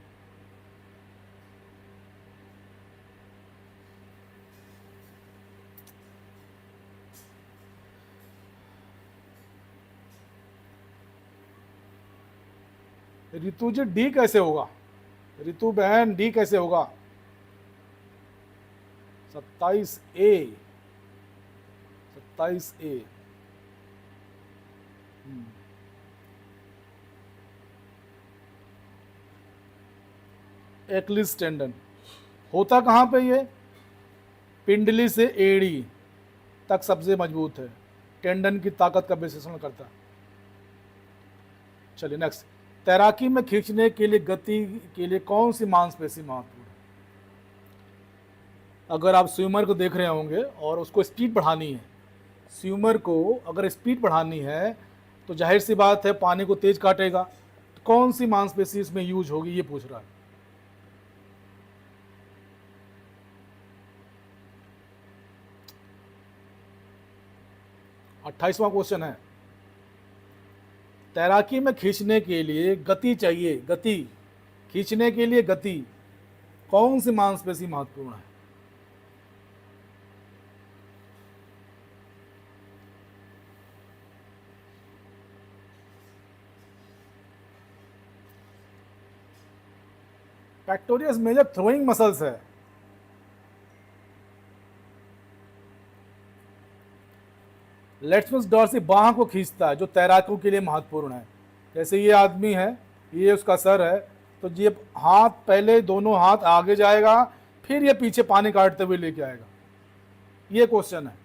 रितु जी, डी कैसे होगा, रितु बहन, डी कैसे होगा। 27A, 27A। एक्लिस टेंडन होता कहाँ पे, ये पिंडली से एड़ी तक सबसे मजबूत है। टेंडन की ताकत का विश्लेषण करता है। चलिए नेक्स्ट, तैराकी में खींचने के लिए, गति के लिए कौन सी मांसपेशी महत्वपूर्ण है। अगर आप स्विमर को देख रहे होंगे और उसको स्पीड बढ़ानी है, स्विमर को अगर स्पीड बढ़ानी है तो जाहिर सी बात है पानी को तेज काटेगा। तो कौन सी मांसपेशी इसमें यूज होगी, ये पूछ रहा है। अट्ठाईसवां क्वेश्चन है, तैराकी में खींचने के लिए गति चाहिए, गति, खींचने के लिए गति, कौन सी मांसपेशी महत्वपूर्ण है। पेक्टोरियस मेजर थ्रोइंग मसल्स है। लेट्समस डॉर्सी बाह को खींचता है, जो तैराकों के लिए महत्वपूर्ण है। जैसे ये आदमी है, ये उसका सर है, तो ये हाथ पहले, दोनों हाथ आगे जाएगा, फिर ये पीछे पानी काटते हुए लेके आएगा। ये क्वेश्चन है।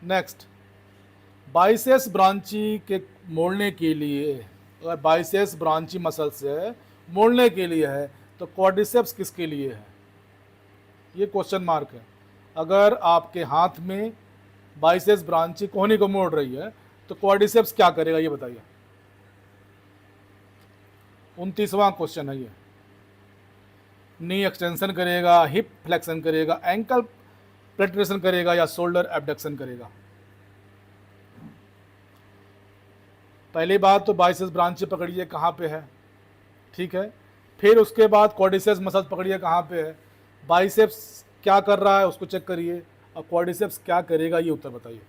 नेक्स्ट, बाइसेप्स ब्रांची के मोड़ने के लिए, अगर बाइसेप्स ब्रांची मसल से मोड़ने के लिए है तो क्वाड्रिसेप्स किसके लिए है, ये क्वेश्चन मार्क है। अगर आपके हाथ में बाइसेप्स ब्रांची कोहनी को मोड़ रही है तो क्वाड्रिसेप्स क्या करेगा, ये बताइए। 29वां क्वेश्चन है ये। नी एक्सटेंशन करेगा, हिप फ्लेक्शन करेगा, एंकल प्लेटेशन करेगा, या शोल्डर एबडक्शन करेगा। पहली बात तो बाइसेप्स ब्रांची पकड़िए कहाँ पे है, ठीक है। फिर उसके बाद क्वाड्रिसेप्स मसल पकड़िए कहाँ पे है, बाइसेप्स क्या कर रहा है उसको चेक करिए, और क्वाड्रिसेप्स क्या करेगा, ये उत्तर बताइए।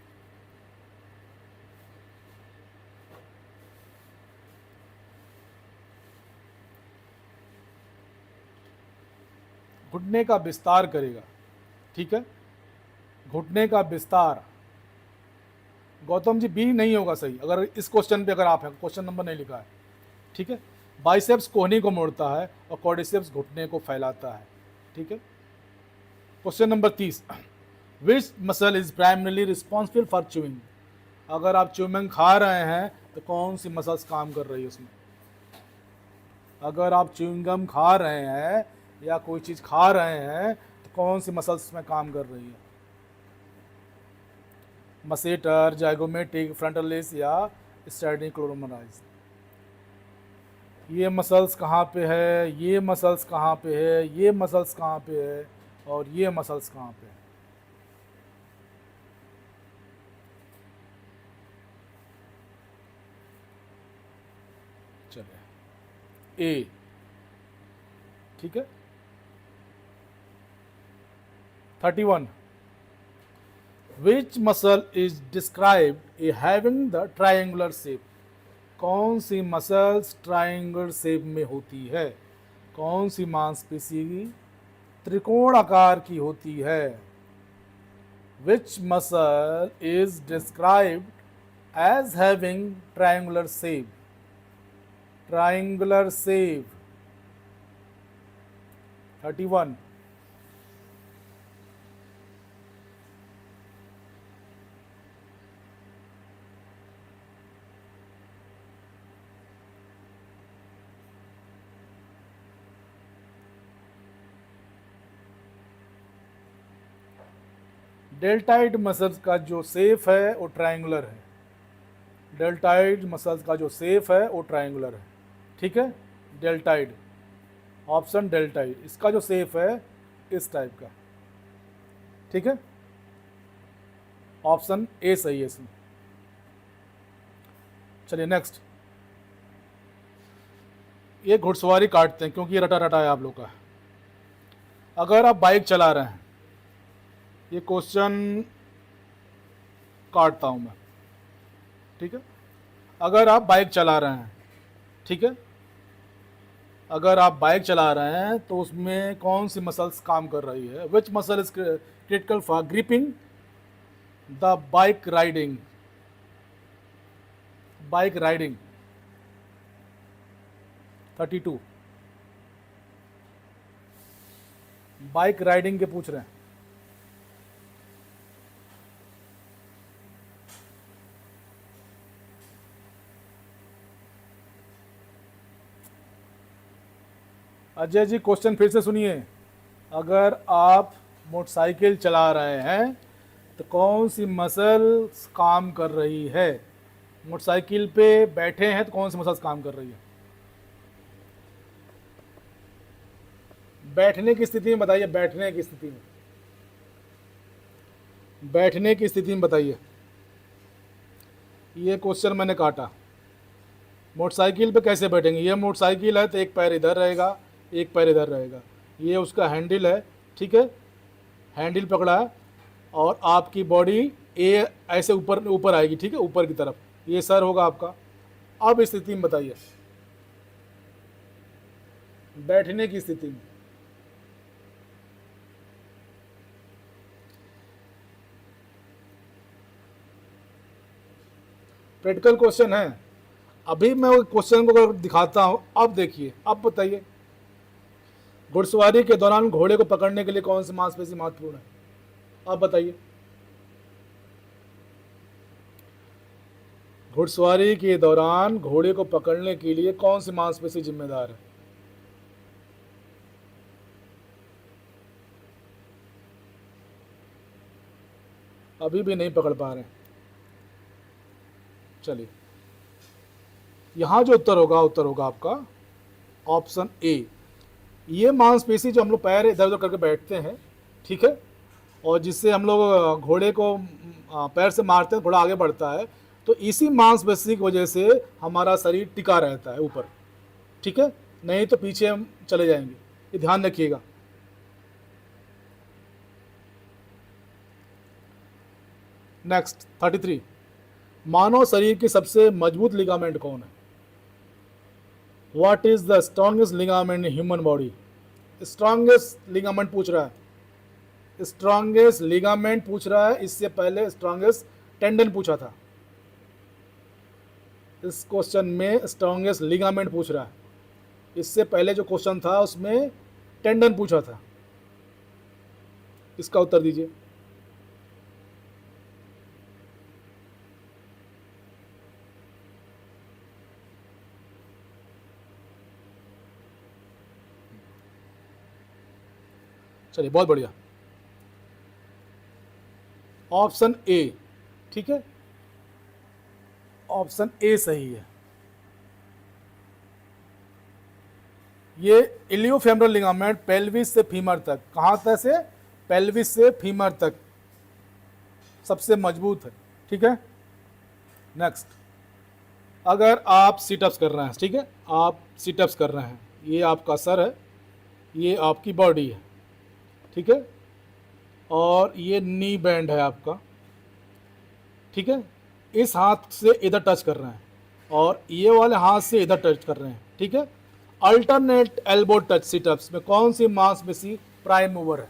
घुटने का विस्तार करेगा, ठीक है, घुटने का विस्तार। गौतम जी, बी नहीं होगा सही, अगर इस क्वेश्चन पे अगर आप हैं, क्वेश्चन नंबर नहीं लिखा है, ठीक है। बाइसेप्स कोहनी को मोड़ता है और क्वाड्रिसेप्स घुटने को फैलाता है, ठीक है। Question number 30, which muscle is primarily responsible for chewing. अगर आप च्यूइंग खा रहे हैं तो कौन सी मसल्स काम कर रही है उसमें। अगर आप च्यूइंगम खा रहे हैं या कोई चीज़ खा रहे हैं तो कौन सी मसल्स में काम कर रही है, मसेटर, जाइगोमेटिक, फ्रंटलिस, या स्टर्निक्लोमराइज। ये मसल्स कहाँ पे है, ये मसल्स कहाँ पे है, ये मसल्स कहाँ पे है, और ये मसल्स कहाँ पे है। चलिए, ए, ठीक है। 31, which muscle is described as having the triangular shape। कौन सी मसल्स ट्रायंगल शेप में होती है? कौन सी मांसपेशी त्रिकोण आकार की होती है? Which muscle is described as having triangular shape? Triangular shape. 31। Deltoid muscles का जो शेप है वो ट्रायंगुलर है। डेल्टाइड मसल्स का जो शेप है वो ट्रायंगुलर है। ठीक है, डेल्टाइड, ऑप्शन डेल्टाइड, इसका जो शेप है इस टाइप का। ठीक है, ऑप्शन ए सही है इसमें। चलिए नेक्स्ट, ये घुड़सवारी काटते हैं क्योंकि ये रटा रटा है आप लोग का। अगर आप बाइक चला रहे हैं, ये क्वेश्चन काटता हूं मैं। ठीक है, अगर आप बाइक चला रहे हैं, ठीक है, अगर आप बाइक चला रहे हैं तो उसमें कौन सी मसल्स काम कर रही है? Which muscle is critical for gripping the bike riding? Bike riding. 32। Bike riding के पूछ रहे हैं। अजय जी क्वेश्चन फिर से सुनिए। अगर आप मोटरसाइकिल चला रहे हैं तो कौन सी मसल काम कर रही है? मोटरसाइकिल पे बैठे हैं तो कौन सी मसल्स काम कर रही है? बैठने की स्थिति में बताइए, बैठने की स्थिति में, बैठने की स्थिति में बताइए। ये क्वेश्चन मैंने काटा। मोटरसाइकिल पे कैसे बैठेंगे? ये मोटरसाइकिल है तो एक पैर इधर रहेगा, एक पैर इधर रहेगा। ये उसका हैंडल है, ठीक है, हैंडल पकड़ा है और आपकी बॉडी ये ऐसे ऊपर ऊपर आएगी, ठीक है, ऊपर की तरफ। ये सर होगा आपका। अब स्थिति में बताइए, बैठने की स्थिति में। प्रैक्टिकल क्वेश्चन है। अभी मैं क्वेश्चन को दिखाता हूं, अब देखिए, अब बताइए। घुड़सवारी के दौरान घोड़े को पकड़ने के लिए कौन सी मांसपेशी महत्वपूर्ण है? अब बताइए। घुड़सवारी के दौरान घोड़े को पकड़ने के लिए कौन सी मांसपेशी जिम्मेदार है? अभी भी नहीं पकड़ पा रहे हैं। चलिए, यहां जो उत्तर होगा आपका ऑप्शन ए। ये मांसपेशी जो हम लोग पैर इधर उधर करके बैठते हैं, ठीक है, और जिससे हम लोग घोड़े को पैर से मारते हैं, थोड़ा आगे बढ़ता है, तो इसी मांसपेशी की वजह से हमारा शरीर टिका रहता है ऊपर, ठीक है, नहीं तो पीछे हम चले जाएंगे। ये ध्यान रखिएगा। नेक्स्ट 33। मानव शरीर की सबसे मजबूत लिगामेंट कौन है? What is the strongest ligament in human body? Strongest ligament पूछ रहा है, स्ट्रॉन्गेस्ट लिगामेंट पूछ रहा है। इससे पहले स्ट्रॉन्गेस्ट टेंडन पूछा था। इस क्वेश्चन में स्ट्रॉन्गेस्ट लिगामेंट पूछ रहा है। इससे पहले जो क्वेश्चन था उसमें टेंडन पूछा था। इसका उत्तर दीजिए। चलिए, बहुत बढ़िया, ऑप्शन ए, ठीक है, ऑप्शन ए सही है। ये इलियोफेमरल लिगामेंट पेल्विस से फीमर तक, कहाँ तक से? पेल्विस से फीमर तक सबसे मजबूत है, ठीक है। नेक्स्ट, अगर आप सीटअप्स कर रहे हैं, ठीक है, आप सीटअप्स कर रहे हैं, ये आपका सर है, ये आपकी बॉडी है, ठीक है, और ये नी बैंड है आपका, ठीक है। इस हाथ से इधर टच कर रहे हैं, और ये वाले हाथ से इधर टच कर रहे हैं, ठीक है। अल्टरनेट एल्बो टच सिटअप्स में कौन सी मांसपेशी प्राइम मूवर है?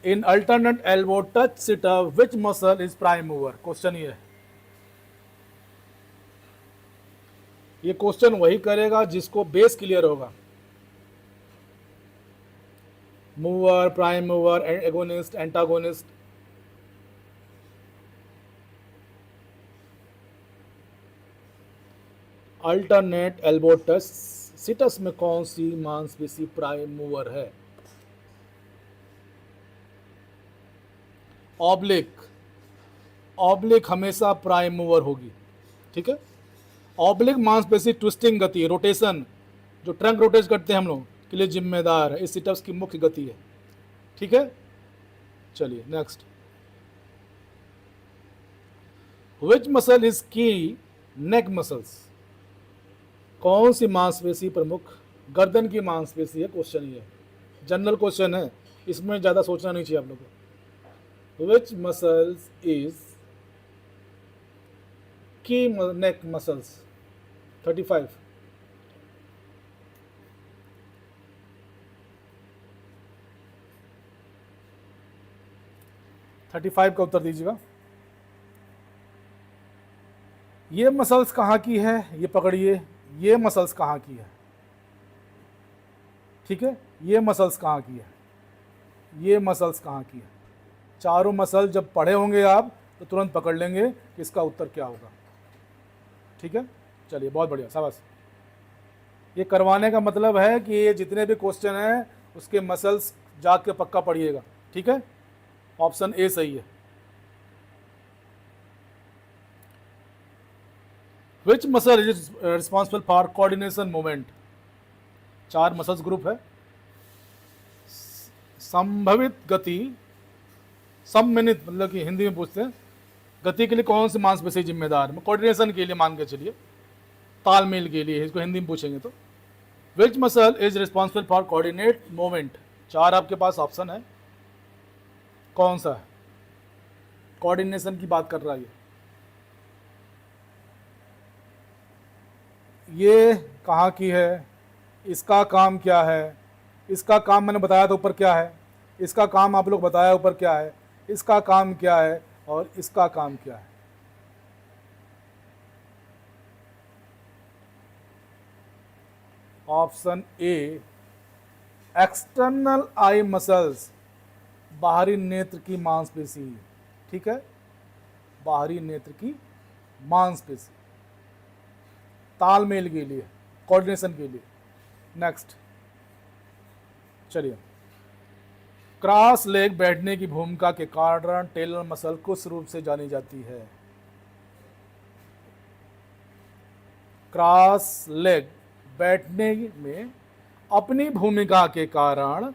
In alternate elbow touch sit up which muscle is prime mover? Question ये क्वेश्चन वही करेगा जिसको बेस क्लियर होगा। Mover, prime mover, agonist, antagonist. Alternate elbow touch sit ups में कौन सी मांसपेशी प्राइम मूवर है? ऑब्लिक। ऑब्लिक हमेशा प्राइम मूवर होगी, ठीक है। ऑब्लिक मांसपेशी ट्विस्टिंग गति, रोटेशन, जो ट्रंक रोटेट करते हैं हम लोग के लिए जिम्मेदार है, इस सिटअप्स की मुख्य गति है, ठीक है। चलिए नेक्स्ट, विच मसल इज की नेक मसल्स? कौन सी मांसपेशी प्रमुख गर्दन की मांसपेशी है? क्वेश्चन ये जनरल क्वेश्चन है, इसमें ज़्यादा सोचना नहीं चाहिए आप लोगों को। विच मसल्स इज की नेक मसल्स? 35। का उत्तर दीजिएगा। ये मसल्स कहाँ की है? ये पकड़िए, ये मसल्स कहाँ की है? ठीक है, ये मसल्स कहाँ की है? ये मसल्स कहाँ की है? चारों मसल जब पढ़े होंगे आप तो तुरंत पकड़ लेंगे कि इसका उत्तर क्या होगा, ठीक है। चलिए बहुत बढ़िया, शाबाश। ये करवाने का मतलब है कि ये जितने भी क्वेश्चन हैं उसके मसल्स जाग के पक्का पढ़िएगा, ठीक है। ऑप्शन ए सही है। Which muscle is responsible for coordination movement? 4 muscles group है। संभवित गति, सम्मिलित मतलब कि हिंदी में पूछते हैं, गति के लिए कौन सी मांसपेशी जिम्मेदार है? कोऑर्डिनेशन के लिए मान के चलिए, तालमेल के लिए, इसको हिंदी में पूछेंगे तो। विच muscle is responsible for coordinate movement? 4 आपके पास ऑप्शन है, कौन सा है? कोऑर्डिनेशन की बात कर रहा है ये कहाँ की है? इसका काम क्या है? इसका काम मैंने बताया था ऊपर क्या है, इसका काम आप लोग बताया ऊपर क्या है, इसका काम क्या है और इसका काम क्या है? Option A external eye muscles, बाहरी नेत्र की मांसपेशी, ठीक है, बाहरी नेत्र की मांसपेशी, तालमेल के लिए, कोऑर्डिनेशन के लिए। नेक्स्ट चलिए, क्रॉस लेग बैठने की भूमिका के कारण टेलर मसल किस रूप से जानी जाती है? क्रॉस लेग बैठने में अपनी भूमिका के कारण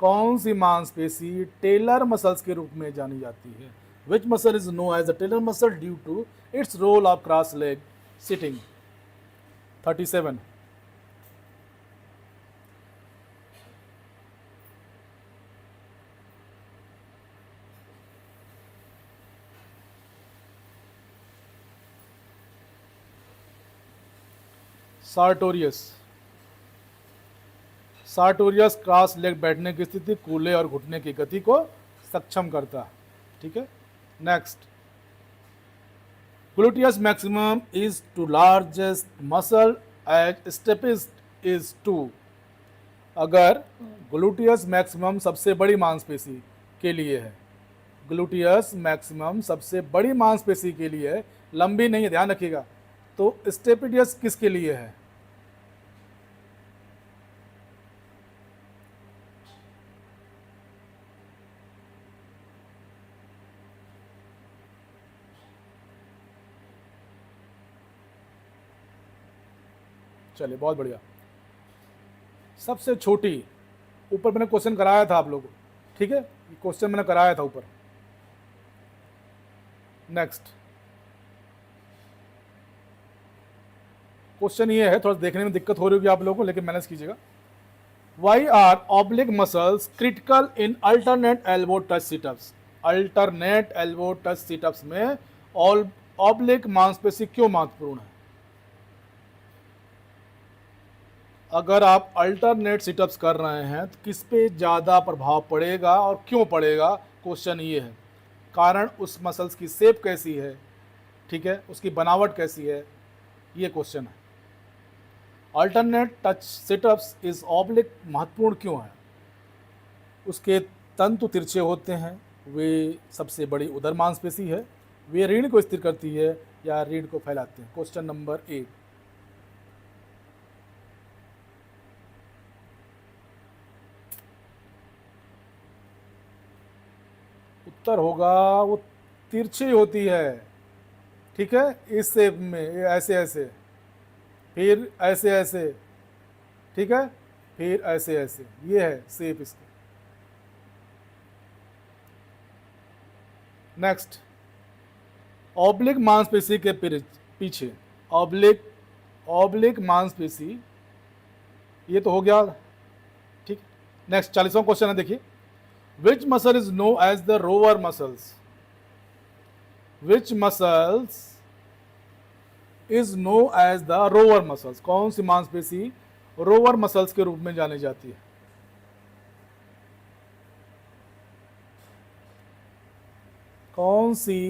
कौन सी मांसपेशी टेलर मसल्स के रूप में जानी जाती है? Which muscle is known as the tailor muscle due to its role of cross leg sitting? 37। Sartorius. Sartorius cross leg बैठने की स्थिति कूल्हे और घुटने की गति को सक्षम करता है, ठीक है। Next, gluteus maximum is to largest muscle as stapedius is to. अगर ग्लूटियस मैक्सिमम सबसे बड़ी मांसपेशी के लिए है, ग्लूटियस मैक्सिमम सबसे बड़ी मांसपेशी के लिए है, लंबी नहीं है, ध्यान रखिएगा, तो स्टेपिडियस किसके लिए है? चलिए बहुत बढ़िया। सबसे छोटी, ऊपर मैंने क्वेश्चन कराया था आप लोगों को, ठीक है, क्वेश्चन मैंने कराया था ऊपर। नेक्स्ट क्वेश्चन ये है, थोड़ा देखने में दिक्कत हो रही होगी आप लोगों को, लेकिन मैनेज कीजिएगा। Why are oblique muscles critical in alternate elbow touch situps? Alternate elbow touch situps में ऑब्लिक मांसपेशी क्यों महत्वपूर्ण है? अगर आप अल्टरनेट सिटअप्स कर रहे हैं तो किस पे ज़्यादा प्रभाव पड़ेगा और क्यों पड़ेगा, क्वेश्चन ये है। कारण उस मसल्स की शेप कैसी है, ठीक है, उसकी बनावट कैसी है, ये क्वेश्चन है। Alternate touch sit-ups is oblique महत्वपूर्ण क्यों है? उसके तंतु तिरछे होते हैं, वे सबसे बड़ी उदर मांसपेशी है, वे रीढ़ को स्थिर करती है या रीढ़ को फैलाते हैं। Question number 8। उत्तर होगा वो तिरछी होती है, ठीक है, इस शेप में, ऐसे ऐसे, फिर ऐसे ऐसे, ठीक है, फिर ऐसे ऐसे, ये है शेप इसकी। नेक्स्ट, ऑब्लिक मांसपेशी के पीछे, ऑब्लिक मांसपेशी, ये तो हो गया, ठीक। नेक्स्ट 40वां क्वेश्चन है, देखिए, which muscle is known as the rower muscles? Which muscles is known as the rower muscles? कौन सी मांसपेशी रोवर मसल्स के रूप में जानी जाती है? कौन सी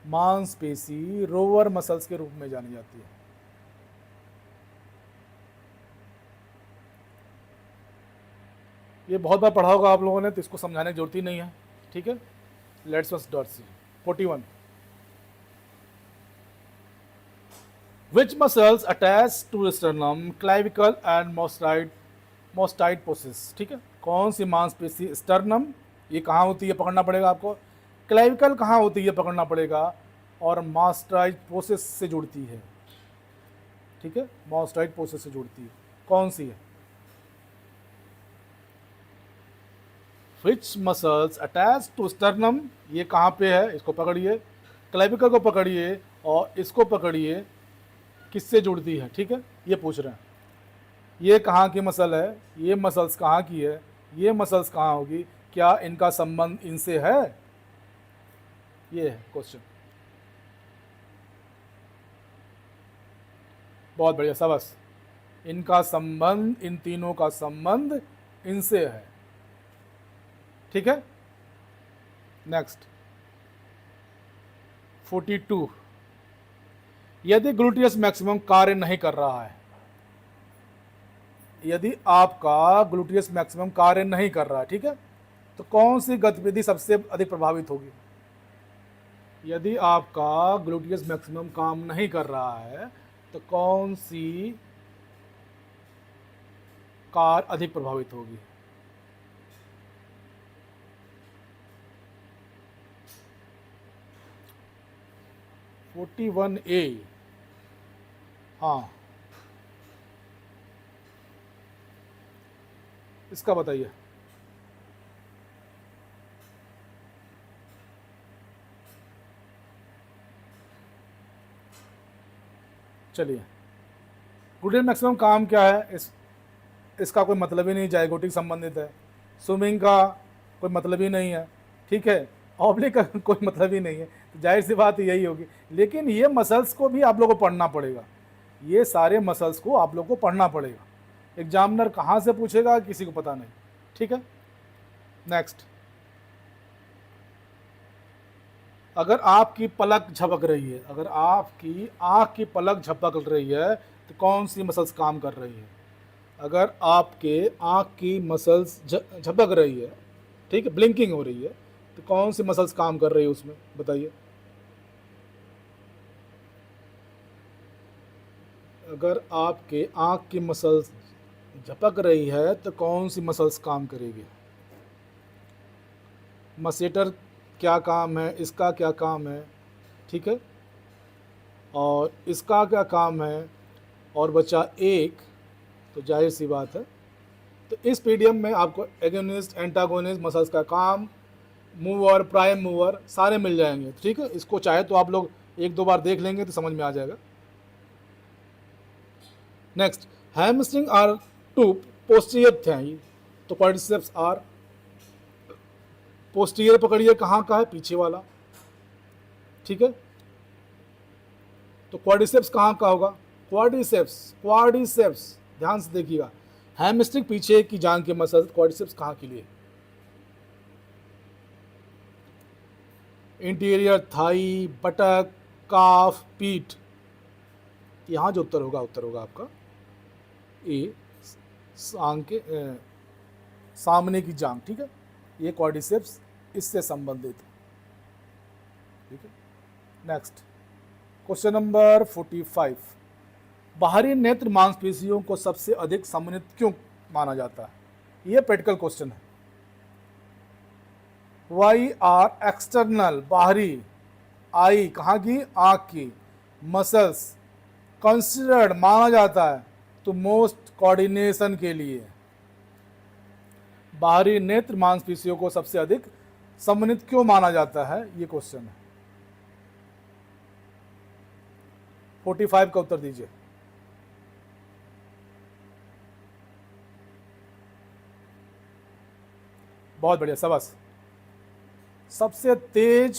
मांसपेशी रोवर मसल्स के रूप में जानी जाती है? ये बहुत बार पढ़ा होगा आप लोगों ने, तो इसको समझाने की जरूरत ही नहीं है, ठीक है। Let's first dot C 41। Which muscles attach to sternum, clavicle and mostoid process? ठीक है, कौन सी मांसपेशी, स्टर्नम ये कहाँ होती है, पकड़ना पड़ेगा आपको, क्लेविकल कहाँ होती है, पकड़ना पड़ेगा, और मास्टराइड प्रोसेस से जुड़ती है, ठीक है, मास्टराइड प्रोसेस से जुड़ती है, कौन सी है? Which muscles attach to sternum, ये कहाँ पे है, इसको पकड़िए, क्लेविकल को पकड़िए और इसको पकड़िए, किससे जुड़ती है, ठीक है, ये पूछ रहे हैं। ये कहाँ की मसल है, ये मसल्स कहाँ की है, ये मसल्स कहाँ होगी, क्या इनका संबंध इनसे है, ये है क्वेश्चन। बहुत बढ़िया, शाबाश। इनका संबंध, इन तीनों का संबंध इनसे है, ठीक है। नेक्स्ट 42। यदि ग्लूटियस मैक्सिमम कार्य नहीं कर रहा है, यदि आपका ग्लूटियस मैक्सिमम कार्य नहीं कर रहा है, ठीक है, तो कौन सी गतिविधि सबसे अधिक प्रभावित होगी? यदि आपका ग्लूटियस मैक्सिमम काम नहीं कर रहा है तो कौन सी कार अधिक प्रभावित होगी? फोर्टी 41A, हाँ, इसका बताइए। चलिए, ग्लूटियस मैक्सिमम काम क्या है, इसका कोई मतलब ही नहीं, जाइगोटिक संबंधित है, स्विमिंग का कोई मतलब ही नहीं है, ठीक है, ऑब्लिक का कोई मतलब ही नहीं है, तो जाहिर सी बात यही होगी। लेकिन ये मसल्स को भी आप लोगों को पढ़ना पड़ेगा, ये सारे मसल्स को आप लोगों को पढ़ना पड़ेगा। एग्जामिनर कहाँ से पूछेगा किसी को पता नहीं, ठीक है। नेक्स्ट, अगर आपकी पलक झपक रही है, अगर आपकी आँख की पलक झपक रही है तो कौन सी मसल्स काम कर रही है? अगर आपके आँख की मसल्स झपक रही है, ठीक है, ब्लिंकिंग हो रही है, तो कौन सी मसल्स काम कर रही है उसमें, बताइए। अगर आपके आँख की मसल्स झपक रही है तो कौन सी मसल्स काम करेगी? मसेटर क्या काम है, इसका क्या काम है, ठीक है, और इसका क्या काम है, और बचा एक, तो जाहिर सी बात है। तो इस पीडीएफ में आपको एगोनिस्ट, एंटागोनिस्ट, मसल्स का काम, मूवर, प्राइम मूवर सारे मिल जाएंगे, ठीक है। इसको चाहे तो आप लोग एक दो बार देख लेंगे तो समझ में आ जाएगा। Next, hamstring are two posterior थे, तो क्वाड्रिसेप्स आर पोस्टीरियर, पकड़िए कहाँ का है, पीछे वाला, ठीक है, तो क्वाड्रिसेप्स कहाँ का होगा? क्वाड्रिसेप्स, क्वाड्रिसेप्स ध्यान से देखिएगा, हैमस्ट्रिंग पीछे की जांघ के मसल, क्वाड्रिसेप्स कहाँ के लिए? इंटीरियर थाई, बटक, काफ, पीठ। यहाँ जो उत्तर होगा आपका ए, आंख के सामने की जांघ, ठीक है, ये क्वाड्रिसेप्स इससे संबंधित है, ठीक है। नेक्स्ट क्वेश्चन नंबर 45, बाहरी नेत्र मांसपेशियों को सबसे अधिक समन्वित क्यों माना जाता है? ये प्रैक्टिकल क्वेश्चन है। वाई आर एक्सटर्नल, बाहरी, आई कहाँ की? आँख की, मसल्स कंसिडर्ड माना जाता है तो मोस्ट कोऑर्डिनेशन के लिए। बाहरी नेत्र मांसपेशियों को सबसे अधिक समन्वित क्यों माना जाता है, ये क्वेश्चन है। 45 का उत्तर दीजिए। बहुत बढ़िया, शाबाश। सबसे तेज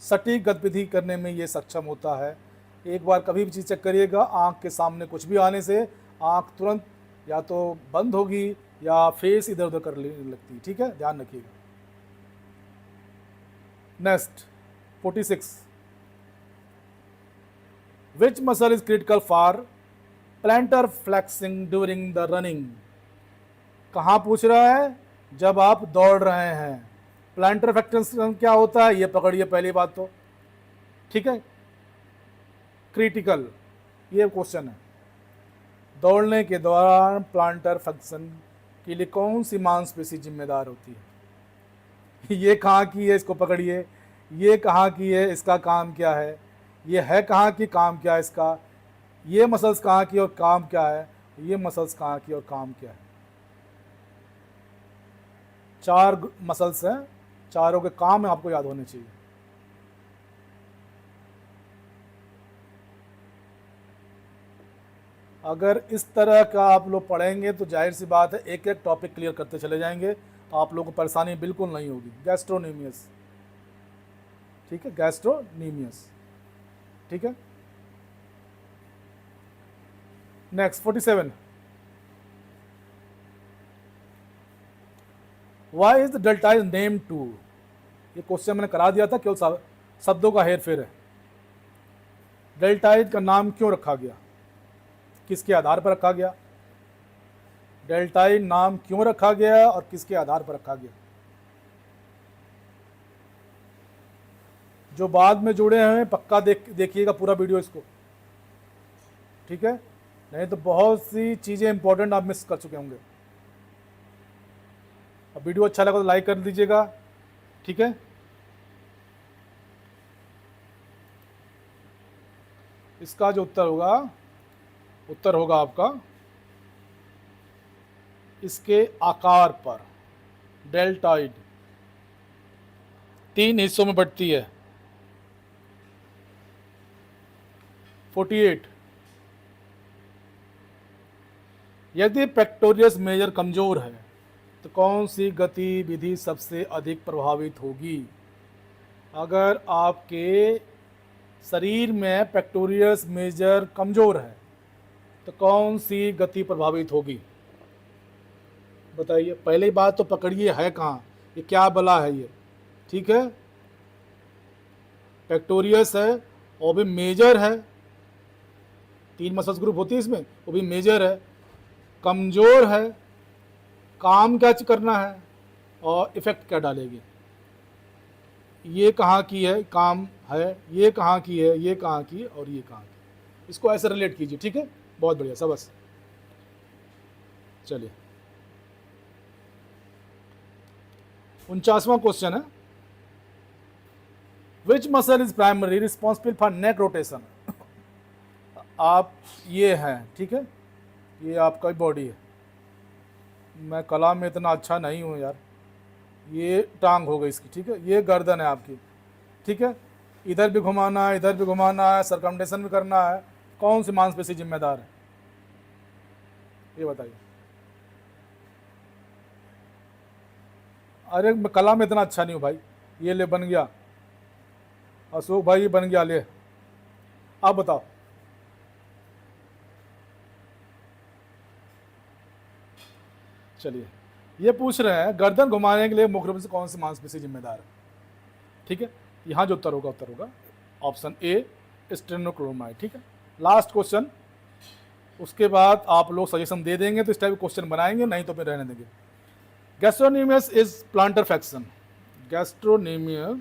सटीक गतिविधि करने में ये सक्षम होता है। एक बार कभी भी चीज़ चेक करिएगा, आँख के सामने कुछ भी आने से आँख तुरंत या तो बंद होगी या फेस इधर उधर करने लगती है, ठीक है, ध्यान रखिएगा। Next 46, which muscle is critical for planter flexing during the running? कहाँ पूछ रहा है? जब आप दौड़ रहे हैं। प्लांटर फ्लेक्सिंग क्या होता है, ये पकड़िए पहली बात तो, ठीक है, क्रिटिकल ये क्वेश्चन है। दौड़ने के दौरान प्लांटर फ्लेक्शन के लिए कौन सी मांसपेशी जिम्मेदार होती है? ये कहाँ की है, इसको पकड़िए। ये कहाँ की है, इसका काम क्या है? ये है कहाँ की, काम क्या है इसका? ये मसल्स कहाँ की और काम क्या है? ये मसल्स कहाँ की और काम क्या है? 4 मसल्स हैं, चारों के काम आपको याद होने चाहिए। अगर इस तरह का आप लोग पढ़ेंगे तो जाहिर सी बात है एक एक टॉपिक क्लियर करते चले जाएंगे, आप लोगों को परेशानी बिल्कुल नहीं होगी। गैस्ट्रोनीमियस, ठीक है, गैस्ट्रोनीमियस, ठीक है। Next 47, why is the deltoids name to? ये क्वेश्चन मैंने करा दिया था, केवल शब्दों का हेर फेर है। डेल्टाइज का नाम क्यों रखा गया, किसके आधार पर रखा गया? डेल्टाइड नाम क्यों रखा गया और किसके आधार पर रखा गया? जो बाद में जुड़े हैं पक्का देखिएगा पूरा वीडियो इसको, ठीक है, नहीं तो बहुत सी चीज़ें इंपॉर्टेंट आप मिस कर चुके होंगे। अब वीडियो अच्छा लगा तो लाइक कर दीजिएगा, ठीक है। इसका जो उत्तर होगा आपका इसके आकार पर। डेल्टाइड 3 हिस्सों में बंटती है। 48, यदि पेक्टोरियस मेजर कमजोर है तो कौन सी गतिविधि सबसे अधिक प्रभावित होगी? अगर आपके शरीर में पेक्टोरियस मेजर कमजोर है तो कौन सी गति प्रभावित होगी? बताइए। पहली बात तो पकड़िए है कहाँ, ये क्या बला है ये, ठीक है, पेक्टोरियस है और भी मेजर है, 3 मसल्स ग्रुप होती है इसमें, वो भी मेजर है, कमजोर है, काम क्या करना है और इफेक्ट क्या डालेगी। ये कहाँ की है, काम है, ये कहाँ की है, ये कहाँ की और ये कहाँ की, इसको ऐसे रिलेट कीजिए, ठीक है, बहुत बढ़िया, सबस। चलिए 49वां क्वेश्चन है, which muscle is primary responsible for neck rotation? आप ये हैं, ठीक है, ये आपका बॉडी है, मैं कला में इतना अच्छा नहीं हूँ यार, ये टांग हो गई इसकी, ठीक है, ये गर्दन है आपकी, ठीक है, इधर भी घुमाना है, इधर भी घुमाना है, सरकमडेशन भी करना है, कौन सी मांसपेशी जिम्मेदार है ये बताइए। अरे मैं कला में इतना अच्छा नहीं हूँ भाई, ये ले बन गया, अशोक भाई बन गया, ले आप बताओ। चलिए, ये पूछ रहे हैं गर्दन घुमाने के लिए मुख्य रूप से कौन सी मांसपेशी जिम्मेदार है। ठीक है, यहाँ जो उत्तर होगा ऑप्शन ए स्टेनोक्रोमाई। ठीक है, लास्ट क्वेश्चन, उसके बाद आप लोग सजेशन दे देंगे तो इस टाइप के क्वेश्चन बनाएंगे, नहीं तो फिर रहने देंगे। Gastrocnemius is plantar flexion. Gastrocnemius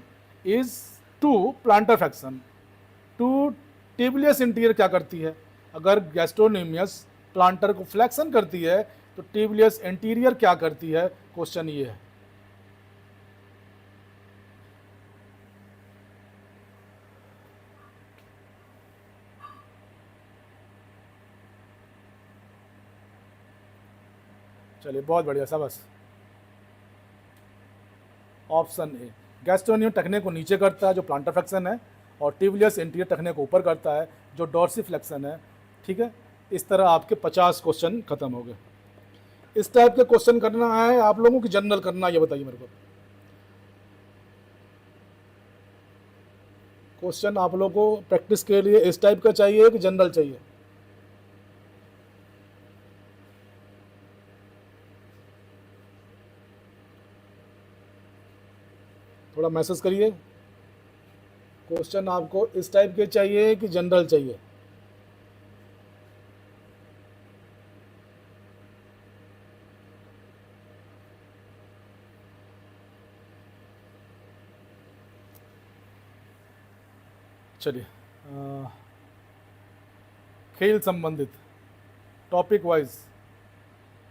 is to plantar flexion to tibialis interior क्या करती है। अगर गैस्ट्रोनीमियस प्लांटर को फ्लेक्शन करती है तो टिबिलियस इंटीरियर क्या करती है, क्वेश्चन ये है। चलिए, बहुत बढ़िया, शाबाश। ऑप्शन ए गैस्ट्रोनियम टखने को नीचे करता है जो प्लांटर फ्लेक्शन है, और टिबिलियस इंटीरियर टखने को ऊपर करता है जो डॉर्सिफ्लेक्शन है। ठीक है, इस तरह आपके 50 क्वेश्चन खत्म हो गए। इस टाइप के क्वेश्चन करना है आप लोगों की जनरल करना, ये बताइए मेरे को। क्वेश्चन आप लोगों को प्रैक्टिस के लिए इस टाइप का चाहिए कि जनरल चाहिए? थोड़ा मैसेज करिए। क्वेश्चन आपको इस टाइप के चाहिए कि जनरल चाहिए? चलिए, खेल संबंधित टॉपिक वाइज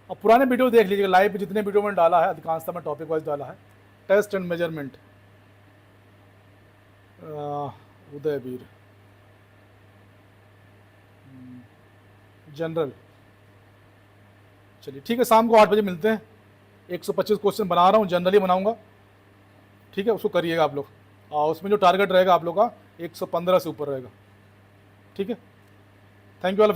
अब पुराने वीडियो देख लीजिएगा, लाइव पे जितने वीडियो में डाला है अधिकांशतः में टॉपिक वाइज डाला है। Test and measurement, Udayveer, general. चलिए ठीक है, शाम को 8 बजे मिलते हैं। 125 क्वेश्चन बना रहा हूँ, जनरली बनाऊंगा। ठीक है, उसको करिएगा आप लोग, और उसमें जो टारगेट रहेगा आप लोग का 115 से ऊपर रहेगा। ठीक है, thank you all of you.